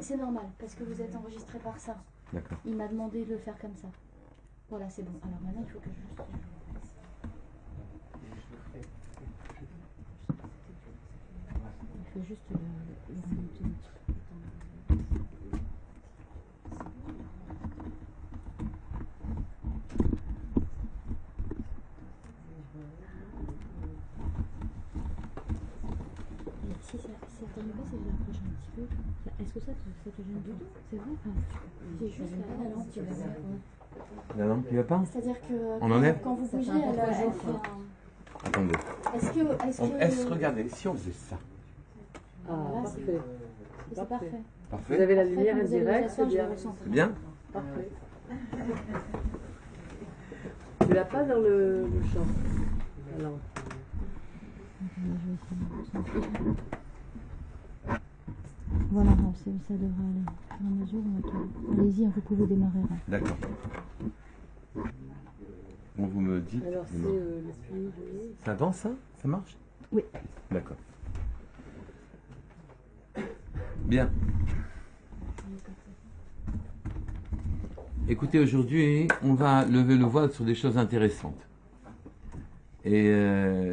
C'est normal, parce que vous êtes enregistré par ça. D'accord. Il m'a demandé de le faire comme ça. Voilà, c'est bon. Alors maintenant, il faut que je... Il faut juste le remonter un petit peu. Si ça t'arrive pas, si je l'approche un petit peu, est-ce que ça te gêne du tout? C'est vrai? C'est juste la lampe qui va pas. La lampe qui va pas? C'est-à-dire que on enlève quand vous bougez, elle fait un... Attendez. Est-ce que... Regardez, si on faisait ça. Ah, parfait. C'est parfait. Parfait. Vous avez la Après, lumière quand vous allez vous indirecte, asseoir, c'est je bien. le ressens. C'est bien? Parfait. Tu l'as pas dans le champ. Alors. Voilà, ça devrait aller. À mesure, allez-y, vous pouvez démarrer. D'accord. Bon, vous me dites. Alors c'est le suivi. Ça avance, ça? Ça marche? Oui. D'accord. Bien. Écoutez, aujourd'hui, on va lever le voile sur des choses intéressantes et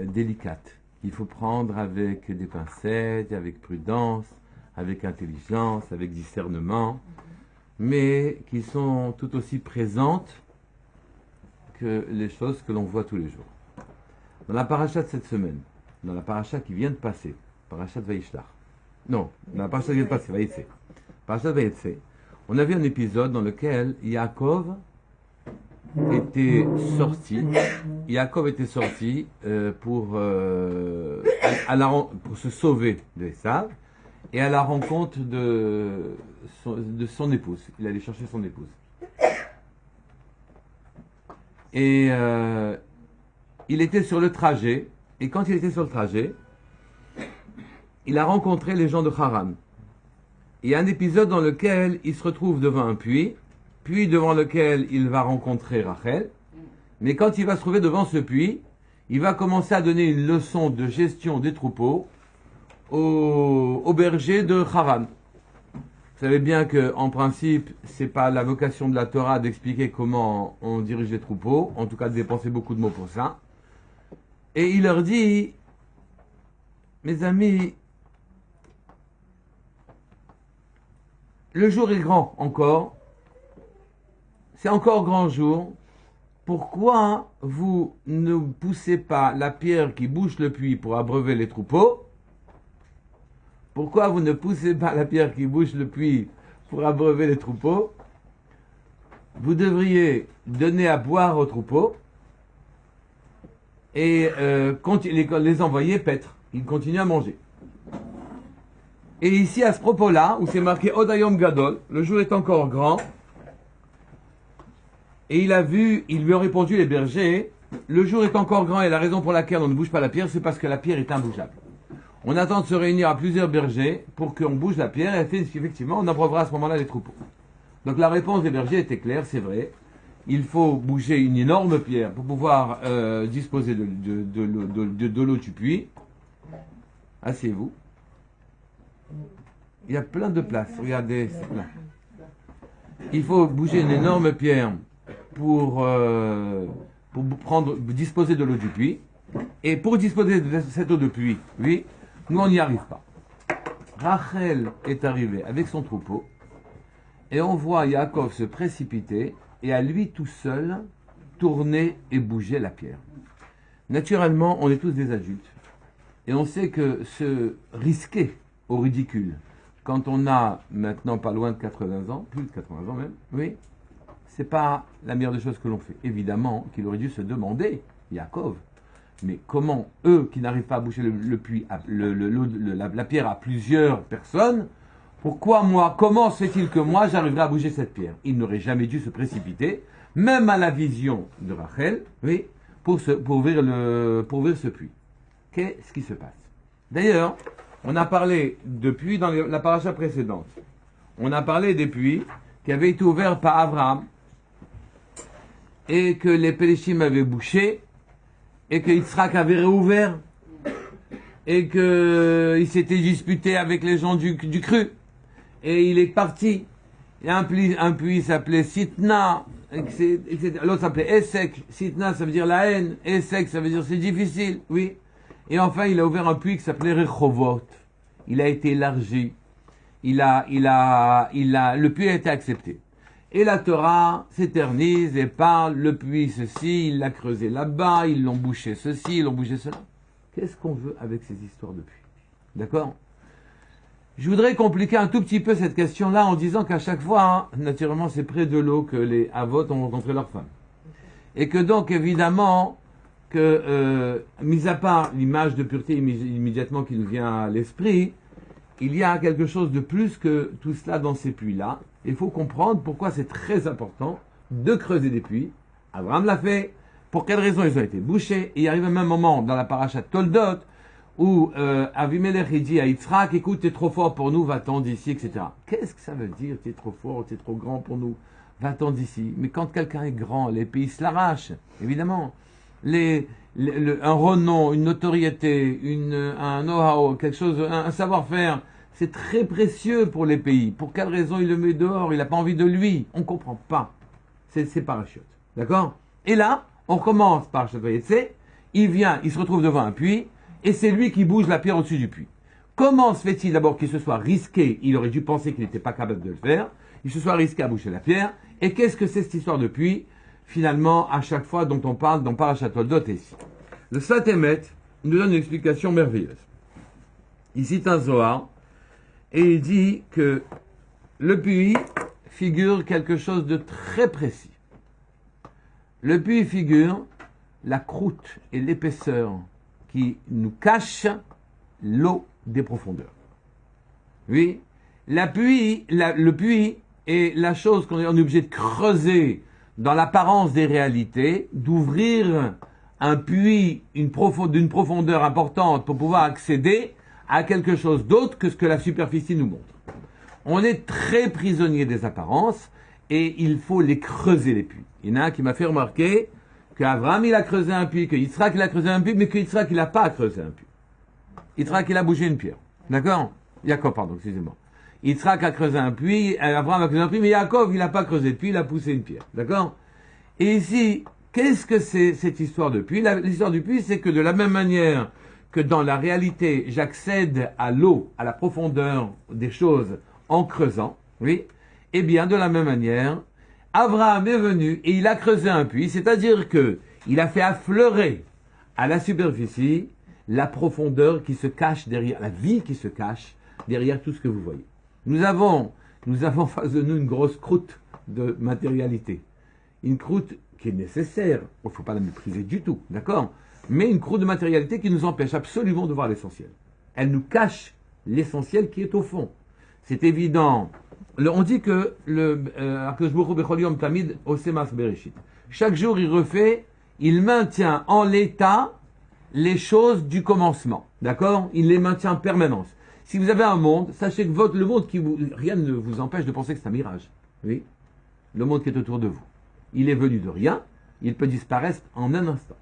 délicates. Il faut prendre avec des pincettes, avec prudence, avec intelligence, avec discernement, mais qui sont tout aussi présentes que les choses que l'on voit tous les jours. Dans la paracha de cette semaine, dans la paracha qui vient de passer, paracha de Vaïshlach, non, dans la paracha qui vient de passer, Vaïtse, paracha de Vaïtse, on a vu un épisode dans lequel Yaakov était sorti pour se sauver de Esav et à la rencontre de son épouse. Il allait chercher son épouse. Et il était sur le trajet, et quand il était sur le trajet, il a rencontré les gens de Haran. Il y a un épisode dans lequel il se retrouve devant un puits, puis devant lequel il va rencontrer Rachel. Mais quand il va se trouver devant ce puits, il va commencer à donner une leçon de gestion des troupeaux au berger de Haran. Vous savez bien que, en principe, c'est pas la vocation de la Torah d'expliquer comment on dirige les troupeaux, en tout cas de dépenser beaucoup de mots pour ça. Et il leur dit, mes amis, le jour est grand encore, c'est encore grand jour, pourquoi vous ne poussez pas la pierre qui bouche le puits pour abreuver les troupeaux? Pourquoi vous ne poussez pas la pierre qui bouche le puits pour abreuver les troupeaux? Vous devriez donner à boire aux troupeaux et les envoyer paître. Ils continuent à manger. Et ici, à ce propos-là, où c'est marqué Odayom Gadol, le jour est encore grand, et ils lui ont répondu, les bergers, le jour est encore grand et la raison pour laquelle on ne bouge pas la pierre, c'est parce que la pierre est imbougeable. On attend de se réunir à plusieurs bergers pour qu'on bouge la pierre et effectivement, on abreuvera à ce moment-là les troupeaux. Donc la réponse des bergers était claire, c'est vrai. Il faut bouger une énorme pierre pour pouvoir disposer de l'eau du puits. Asseyez-vous. Il y a plein de places, regardez, c'est plein. Il faut bouger une énorme pierre pour disposer de l'eau du puits. Et pour disposer de cette eau de puits, oui, nous on n'y arrive pas. Rachel est arrivée avec son troupeau et on voit Yaakov se précipiter et à lui tout seul tourner et bouger la pierre. Naturellement, on est tous des adultes et on sait que se risquer au ridicule quand on a maintenant pas loin de 80 ans, plus de 80 ans même, oui, c'est pas la meilleure des choses que l'on fait. Évidemment qu'il aurait dû se demander, Yaakov, mais comment eux qui n'arrivent pas à boucher le puits, la pierre à plusieurs personnes, pourquoi moi, comment se fait-il que moi j'arriverai à bouger cette pierre? Il n'aurait jamais dû se précipiter, même à la vision de Rachel, oui, pour ouvrir ce puits. Qu'est-ce qui se passe? D'ailleurs, on a parlé de puits dans la paracha précédente. On a parlé des puits qui avaient été ouverts par Abraham et que les Péléchim avaient bouché et que Yitzhak avait réouvert et qu'il s'était disputé avec les gens du cru et il est parti. Il y a un puits s'appelait Sitna, etc. L'autre s'appelait Essek. Sitna, ça veut dire la haine. Essek, ça veut dire c'est difficile, oui. Et enfin, il a ouvert un puits qui s'appelait Rechovot. Il a été élargi. Le puits a été accepté. Et la Torah s'éternise et parle, le puits ceci, il l'a creusé là-bas, ils l'ont bouché ceci, ils l'ont bouché cela. Qu'est-ce qu'on veut avec ces histoires de puits? D'accord? Je voudrais compliquer un tout petit peu cette question-là en disant qu'à chaque fois, naturellement, c'est près de l'eau que les Avot ont rencontré leurs femmes. Et que donc, évidemment, mis à part l'image de pureté immédiatement qui nous vient à l'esprit, il y a quelque chose de plus que tout cela dans ces puits-là. Il faut comprendre pourquoi c'est très important de creuser des puits. Abraham l'a fait. Pour quelles raisons ils ont été bouchés. Et il arrive même un moment dans la paracha Toldot où Avimelech dit à Yitzhak, écoute, t'es trop fort pour nous, va-t'en d'ici, etc. Qu'est-ce que ça veut dire, t'es trop fort, t'es trop grand pour nous, va-t'en d'ici? Mais quand quelqu'un est grand, les pays se l'arrachent, évidemment. Un renom, une notoriété, un know-how, quelque chose, un savoir-faire, c'est très précieux pour les pays. Pour quelle raison il le met dehors? Il n'a pas envie de lui. On ne comprend pas. C'est parachute. D'accord? Et là, on commence par Shavayetse. Il vient, il se retrouve devant un puits, et c'est lui qui bouge la pierre au-dessus du puits. Comment se fait-il d'abord qu'il se soit risqué? Il aurait dû penser qu'il n'était pas capable de le faire. Il se soit risqué à boucher la pierre. Et qu'est-ce que c'est cette histoire de puits? Finalement, à chaque fois dont on parle dans Parashat Toldot et ici. Le Sfat Emet nous donne une explication merveilleuse. Il cite un Zohar, et il dit que le puits figure quelque chose de très précis. Le puits figure la croûte et l'épaisseur qui nous cachent l'eau des profondeurs. Oui, le puits est la chose qu'on est obligé de creuser dans l'apparence des réalités, d'ouvrir un puits d'une profondeur importante pour pouvoir accéder à quelque chose d'autre que ce que la superficie nous montre. On est très prisonnier des apparences et il faut les creuser les puits. Il y en a un qui m'a fait remarquer qu'Abraham il a creusé un puits, que Yitzhak il a creusé un puits, mais que Yitzhak il n'a pas creusé un puits. Yitzhak il a bougé une pierre. D'accord? Yaakov, pardon, excusez-moi. Yitzhak a creusé un puits, Abraham a creusé un puits, mais Yaakov il n'a pas creusé de puits, il a poussé une pierre. D'accord? Et ici, qu'est-ce que c'est cette histoire de puits? L'histoire du puits, c'est que de la même manière que dans la réalité, j'accède à l'eau, à la profondeur des choses en creusant, oui, eh bien, de la même manière, Abraham est venu et il a creusé un puits, c'est-à-dire que il a fait affleurer à la superficie la profondeur qui se cache derrière, la vie qui se cache derrière tout ce que vous voyez. Nous avons face de nous une grosse croûte de matérialité. Une croûte qui est nécessaire, il ne faut pas la mépriser du tout, d'accord? Mais une croûte de matérialité qui nous empêche absolument de voir l'essentiel. Elle nous cache l'essentiel qui est au fond. C'est évident. On dit que chaque jour il refait, il maintient en l'état les choses du commencement. D'accord? Il les maintient en permanence. Si vous avez un monde, sachez que le monde rien ne vous empêche de penser que c'est un mirage. Oui? Le monde qui est autour de vous. Il est venu de rien, il peut disparaître en un instant.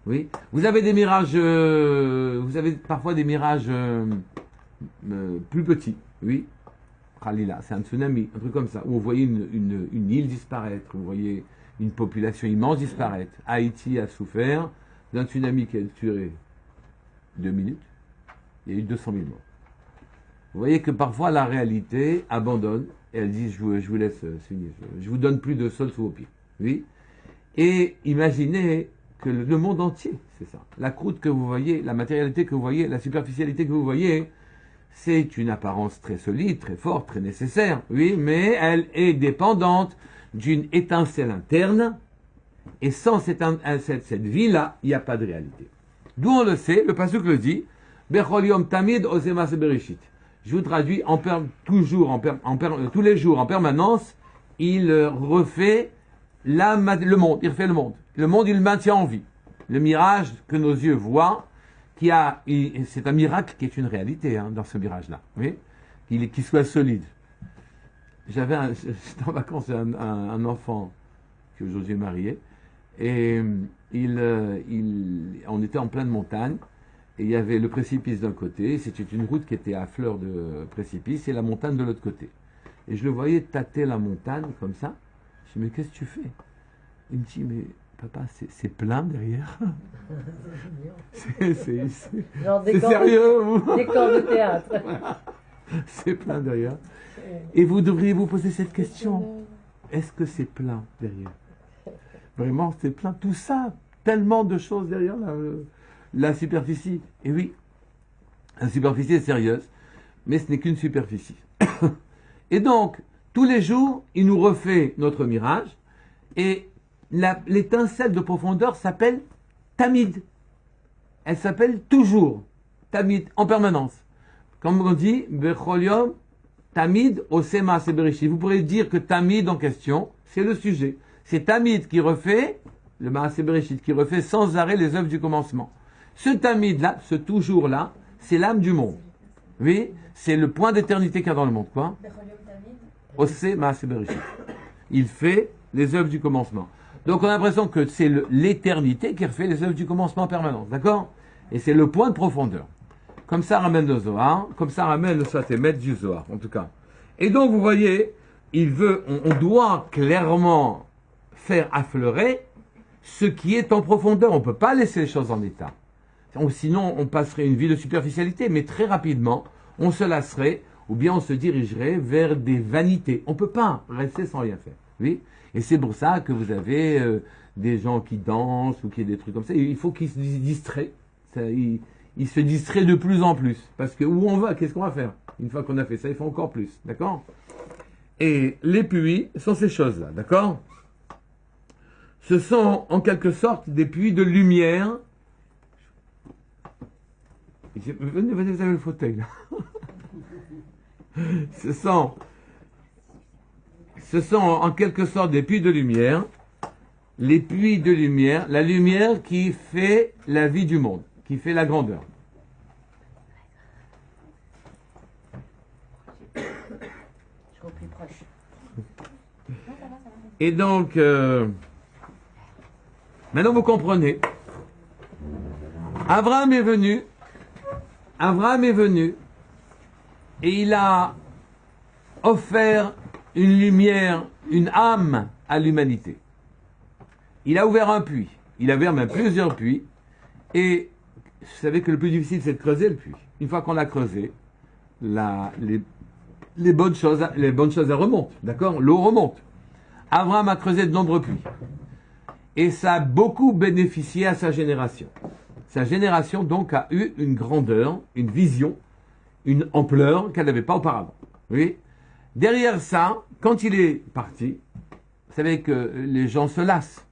Oui? Vous avez des mirages, vous avez parfois des mirages plus petits. Oui? Khalila, c'est un tsunami, un truc comme ça, où vous voyez une île disparaître, vous voyez une population immense disparaître. Haïti a souffert d'un tsunami qui a duré 2 minutes, il y a eu 200 000 morts. Vous voyez que parfois la réalité abandonne, et elle dit, je vous laisse signer, je vous donne plus de sol sous vos pieds. Oui? Et imaginez que le monde entier, c'est ça. La croûte que vous voyez, la matérialité que vous voyez, la superficialité que vous voyez, c'est une apparence très solide, très forte, très nécessaire, oui, mais elle est dépendante d'une étincelle interne, et sans cette vie-là, il n'y a pas de réalité. D'où on le sait, le pasuk le dit, Bechol yom tamid osema bereshit. Je vous traduis, tous les jours, en permanence, il refait le monde, il refait le monde. Le monde, il le maintient en vie. Le mirage que nos yeux voient, c'est un miracle qui est une réalité dans ce mirage-là, oui, qu'il soit solide. J'étais en vacances un enfant qui aujourd'hui est marié, et on était en pleine montagne, Et il y avait le précipice d'un côté, c'était une route qui était à fleur de précipice, et la montagne de l'autre côté. Et je le voyais tâter la montagne comme ça. Je dis, mais qu'est-ce que tu fais? Il me dit, mais papa, c'est plein derrière. C'est sérieux, vous? Décor de théâtre. C'est plein derrière. Et vous devriez vous poser cette question. Est-ce que c'est plein derrière? Vraiment, c'est plein. Tout ça, tellement de choses derrière la superficie. Et oui, la superficie est sérieuse, mais ce n'est qu'une superficie. Et donc, tous les jours, il nous refait notre mirage, et l'étincelle de profondeur s'appelle Tamid. Elle s'appelle toujours Tamid, en permanence. Comme on dit, Becholiom, Tamid, Osema, Seberishi. Vous pourrez dire que Tamid en question, c'est le sujet. C'est Tamid qui refait, le Maaseh Bereshit, qui refait sans arrêt les œuvres du commencement. Ce Tamid-là, ce toujours-là, c'est l'âme du monde. Oui, c'est le point d'éternité qu'il y a dans le monde. Quoi? Oseh Maaseh Bereshit. Il fait les œuvres du commencement. Donc on a l'impression que c'est l'éternité qui refait les œuvres du commencement en permanence. D'accord? Et c'est le point de profondeur. Comme ça ramène le Zohar, comme ça ramène le Sfatemet du Zohar, en tout cas. Et donc vous voyez, on doit clairement faire affleurer ce qui est en profondeur. On ne peut pas laisser les choses en état. Sinon, on passerait une vie de superficialité, mais très rapidement, on se lasserait, ou bien on se dirigerait vers des vanités. On ne peut pas rester sans rien faire. Oui? Et c'est pour ça que vous avez des gens qui dansent, ou qui ont des trucs comme ça. Il faut qu'ils se distraient. Ils se distraient de plus en plus. Parce que où on va, qu'est-ce qu'on va faire? Une fois qu'on a fait ça, il faut encore plus. D'accord? Et les puits sont ces choses-là. D'accord? Ce sont en quelque sorte des puits de lumière. Venez, vous avez le fauteuil là. Ce sont en quelque sorte des puits de lumière. Les puits de lumière, la lumière qui fait la vie du monde, qui fait la grandeur. Je suis au plus proche. Et donc, maintenant vous comprenez. Abraham est venu, et il a offert une lumière, une âme à l'humanité. Il a ouvert un puits, il a ouvert même plusieurs puits, et vous savez que le plus difficile c'est de creuser le puits. Une fois qu'on l'a creusé, les bonnes choses elles remontent, d'accord? L'eau remonte. Abraham a creusé de nombreux puits. Et ça a beaucoup bénéficié à sa génération. Sa génération, donc, a eu une grandeur, une vision, une ampleur qu'elle n'avait pas auparavant. Oui. Derrière ça, quand il est parti, vous savez que les gens se lassent.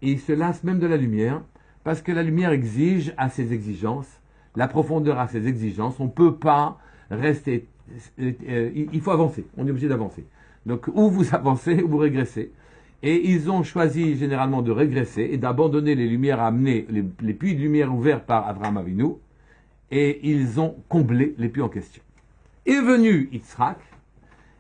Et ils se lassent même de la lumière, parce que la lumière exige à ses exigences, la profondeur a ses exigences. On ne peut pas rester... il faut avancer. On est obligé d'avancer. Donc, ou vous avancez, ou vous régressez. Et ils ont choisi généralement de régresser et d'abandonner les lumières amenées, les puits de lumière ouverts par Abraham Avinu, et ils ont comblé les puits en question. Est venu Yitzhak,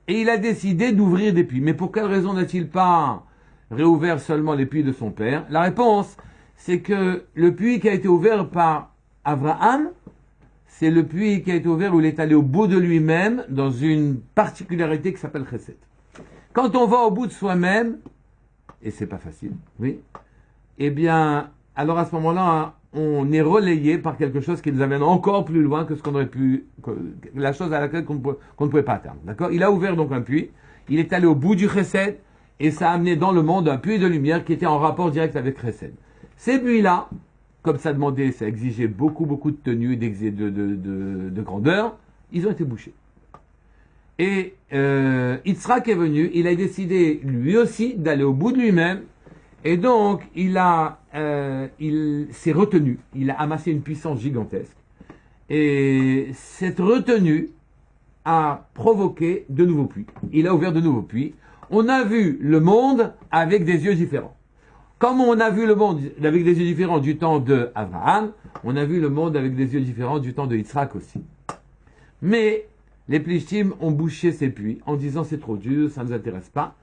et il a décidé d'ouvrir des puits. Mais pour quelle raison n'a-t-il pas réouvert seulement les puits de son père? La réponse, c'est que le puits qui a été ouvert par Abraham, c'est le puits qui a été ouvert où il est allé au bout de lui-même dans une particularité qui s'appelle Chesed. Quand on va au bout de soi-même, et c'est pas facile, oui, eh bien, alors à ce moment-là, on est relayé par quelque chose qui nous amène encore plus loin que ce qu'on aurait pu, la chose à laquelle qu'on ne pouvait pas atteindre. D'accord? Il a ouvert donc un puits, il est allé au bout du Chesed, et ça a amené dans le monde un puits de lumière qui était en rapport direct avec Chesed. Ces puits-là, comme ça demandait, ça exigeait beaucoup de tenue et de grandeur, ils ont été bouchés. Et Yitzhak est venu, il a décidé lui aussi d'aller au bout de lui-même, et donc il s'est retenu, il a amassé une puissance gigantesque, et cette retenue a provoqué de nouveaux puits. Il a ouvert de nouveaux puits. On a vu le monde avec des yeux différents. Comme on a vu le monde avec des yeux différents du temps de Abraham, on a vu le monde avec des yeux différents du temps de Yitzhak aussi. Mais les Plishtim ont bouché ces puits en disant c'est trop dur, ça ne nous intéresse pas.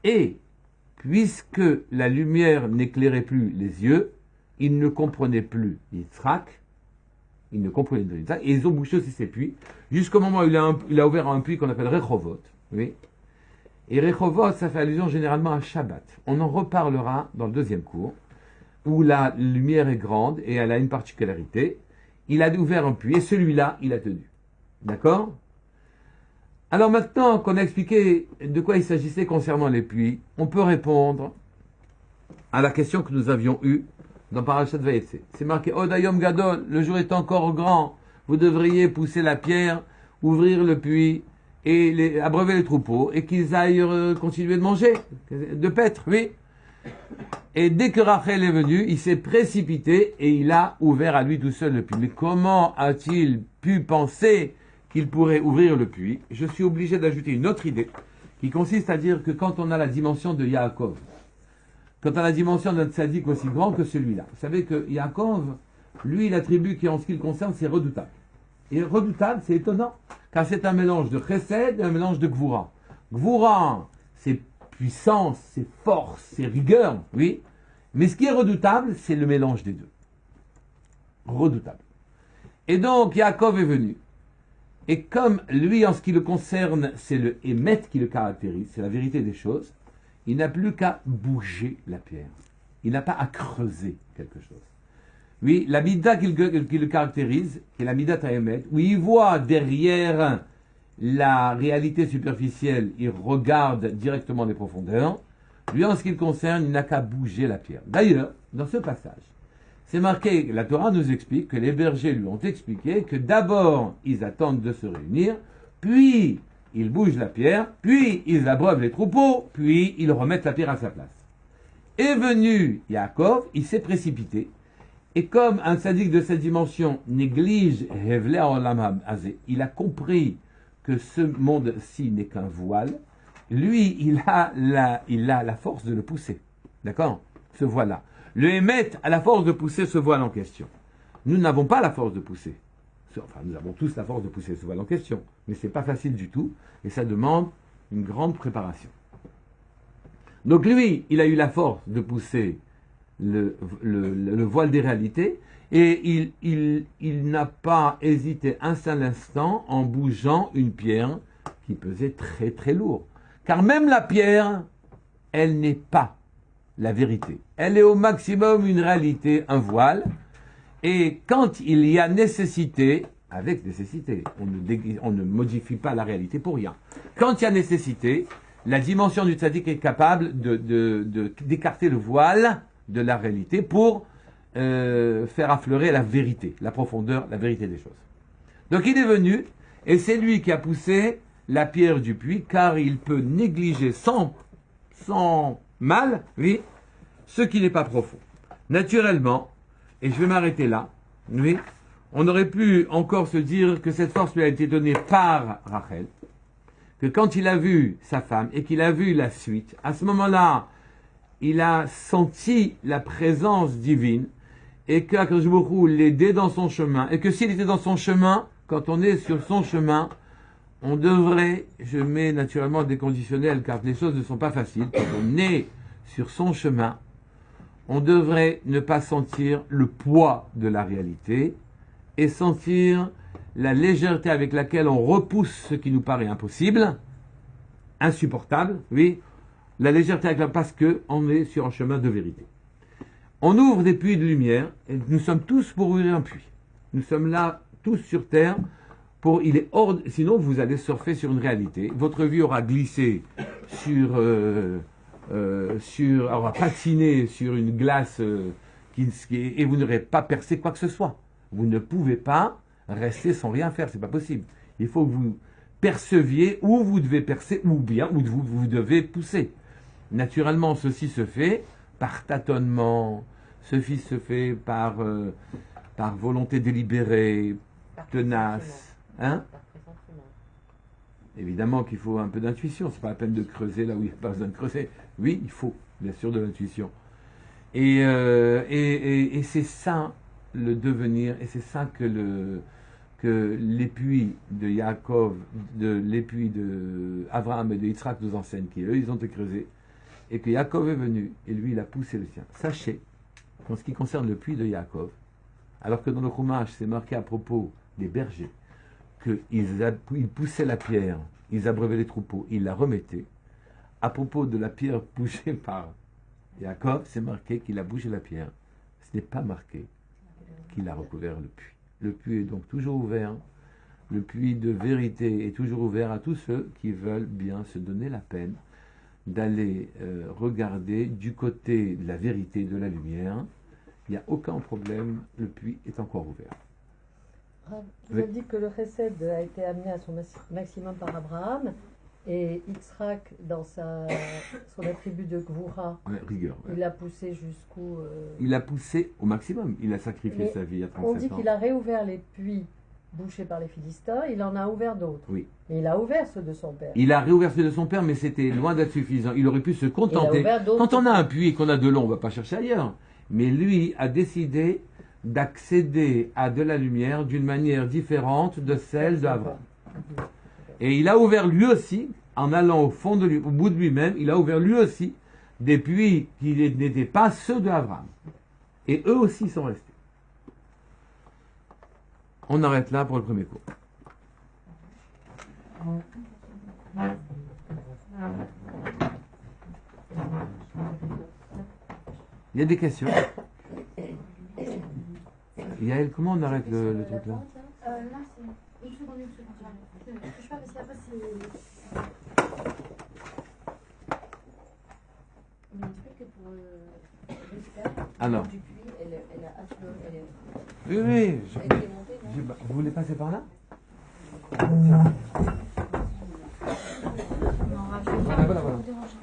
Et puisque la lumière n'éclairait plus les yeux, ils ne comprenaient plus Yitzhak, Ils ne comprenaient rien de ça. Et ils ont bouché aussi ces puits, jusqu'au moment où il a ouvert un puits qu'on appelle Rechovot. Oui. Et Rechovot, ça fait allusion généralement à Shabbat. On en reparlera dans le deuxième cours, où la lumière est grande et elle a une particularité. Il a ouvert un puits et celui-là, il a tenu. D'accord? Alors maintenant qu'on a expliqué de quoi il s'agissait concernant les puits, on peut répondre à la question que nous avions eue dans Parashat Vayetze. C'est marqué Odayom Gadol, le jour est encore grand, vous devriez pousser la pierre, ouvrir le puits et abreuver les troupeaux et qu'ils aillent continuer de manger, de paître, oui. Et dès que Rachel est venu, il s'est précipité et il a ouvert à lui tout seul le puits. Mais comment a-t-il pu penser qu'il pourrait ouvrir le puits? Je suis obligé d'ajouter une autre idée qui consiste à dire que quand on a la dimension de Yaakov, quand on a la dimension d'un tzaddik aussi grand que celui-là, vous savez que Yaakov, lui, l'attribut qui en ce qui le concerne, c'est redoutable. Et redoutable, c'est étonnant, car c'est un mélange de chesed et un mélange de gvura. Gvura, c'est puissance, c'est force, c'est rigueur, oui. Mais ce qui est redoutable, c'est le mélange des deux. Redoutable. Et donc, Yaakov est venu. Et comme lui, en ce qui le concerne, c'est le émet qui le caractérise, c'est la vérité des choses, il n'a plus qu'à bouger la pierre. Il n'a pas à creuser quelque chose. Oui, la mida qui le caractérise, qui est la mida taemet, où il voit derrière la réalité superficielle, il regarde directement les profondeurs. Lui, en ce qui le concerne, il n'a qu'à bouger la pierre. D'ailleurs, dans ce passage, c'est marqué, la Torah nous explique que les bergers lui ont expliqué que d'abord, ils attendent de se réunir, puis ils bougent la pierre, puis ils abreuvent les troupeaux, puis ils remettent la pierre à sa place. Est venu Yaakov, il s'est précipité, et comme un sadique de cette dimension néglige Hevle Olam Hazeh, il a compris que ce monde-ci n'est qu'un voile, lui, il a la force de le pousser. D'accord? Ce voile-là. Le Hémet a la force de pousser ce voile en question. Nous n'avons pas la force de pousser. Enfin, nous avons tous la force de pousser ce voile en question. Mais ce n'est pas facile du tout. Et ça demande une grande préparation. Donc lui, il a eu la force de pousser le voile des réalités. Et il n'a pas hésité un seul instant en bougeant une pierre qui pesait très très lourd. Car même la pierre, elle n'est pas la vérité. Elle est au maximum une réalité, un voile. Et quand il y a nécessité, avec nécessité, on ne modifie pas la réalité pour rien. Quand il y a nécessité, la dimension du tzaddik est capable d'écarter le voile de la réalité pour faire affleurer la vérité, la profondeur, la vérité des choses. Donc il est venu, et c'est lui qui a poussé la pierre du puits, car il peut négliger sans mal, oui, ce qui n'est pas profond. Naturellement, et je vais m'arrêter là, oui, on aurait pu encore se dire que cette force lui a été donnée par Rachel, que quand il a vu sa femme et qu'il a vu la suite, à ce moment-là, il a senti la présence divine et qu'Akadosh Baruch Hu l'aidait dans son chemin, et que s'il était dans son chemin, quand on est sur son chemin, on devrait, je mets naturellement des conditionnels car les choses ne sont pas faciles, quand on est sur son chemin, on devrait ne pas sentir le poids de la réalité et sentir la légèreté avec laquelle on repousse ce qui nous paraît impossible, insupportable, oui, la légèreté avec parce qu'on est sur un chemin de vérité. On ouvre des puits de lumière et nous sommes tous pour ouvrir un puits. Nous sommes là, tous sur terre, sinon vous allez surfer sur une réalité. Votre vie aura glissé aura patiné sur une glace et vous n'aurez pas percé quoi que ce soit. Vous ne pouvez pas rester sans rien faire, c'est pas possible. Il faut que vous perceviez où vous devez percer ou bien où vous devez pousser. Naturellement, ceci se fait par tâtonnement, ceci se fait par volonté délibérée, tenace. Hein? Évidemment qu'il faut un peu d'intuition, c'est pas la peine de creuser là où il n'y a pas besoin de creuser. Oui, il faut, bien sûr, de l'intuition. Et c'est ça le devenir, et c'est ça que les puits de Yaakov, les puits de Abraham et de Yitzhak nous enseignent, qu'eux, ils ont été creusés, et que Yaakov est venu, et lui, il a poussé le sien. Sachez qu'en ce qui concerne le puits de Yaakov, Alors que dans le Chumash, c'est marqué à propos des bergers qu'ils poussaient la pierre, ils abreuvaient les troupeaux, ils la remettaient. À propos de la pierre poussée par Yaakov, c'est marqué qu'il a bougé la pierre. Ce n'est pas marqué qu'il a recouvert le puits. Le puits est donc toujours ouvert. Le puits de vérité est toujours ouvert à tous ceux qui veulent bien se donner la peine d'aller regarder du côté de la vérité, de la lumière. Il n'y a aucun problème, le puits est encore ouvert. Vous avez dit que le chesed a été amené à son maximum par Abraham et Yitzhak, dans son attribut de Gvura, Rigueur. il l'a poussé jusqu'où Il l'a poussé au maximum, il a sacrifié sa vie à 37 ans. On dit qu'il a réouvert les puits bouchés par les Philistins, il en a ouvert d'autres. Oui. Et il a ouvert ceux de son père. Il a réouvert ceux de son père, mais c'était loin d'être suffisant. Il aurait pu se contenter. Quand on a un puits et qu'on a de l'eau, on ne va pas chercher ailleurs. Mais lui a décidé d'accéder à de la lumière d'une manière différente de celle d'Abraham. Et il a ouvert lui aussi, en allant au bout de lui-même, il a ouvert lui aussi des puits qui n'étaient pas ceux d'Abraham. Et eux aussi sont restés. On arrête là pour le premier cours. Il y a des questions. Yael, comment on arrête le truc là? Là, c'est une seconde. Je touche pas parce qu'après c'est... Mais le truc que pour l'extérieur, Alors. du puits, elle a affleuré, elle est Oui, elle était montée, non? Vous voulez passer par là?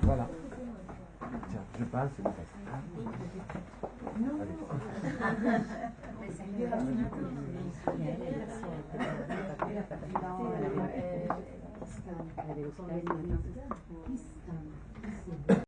Voilà. Tiens, je passe et vous passez. Elle est au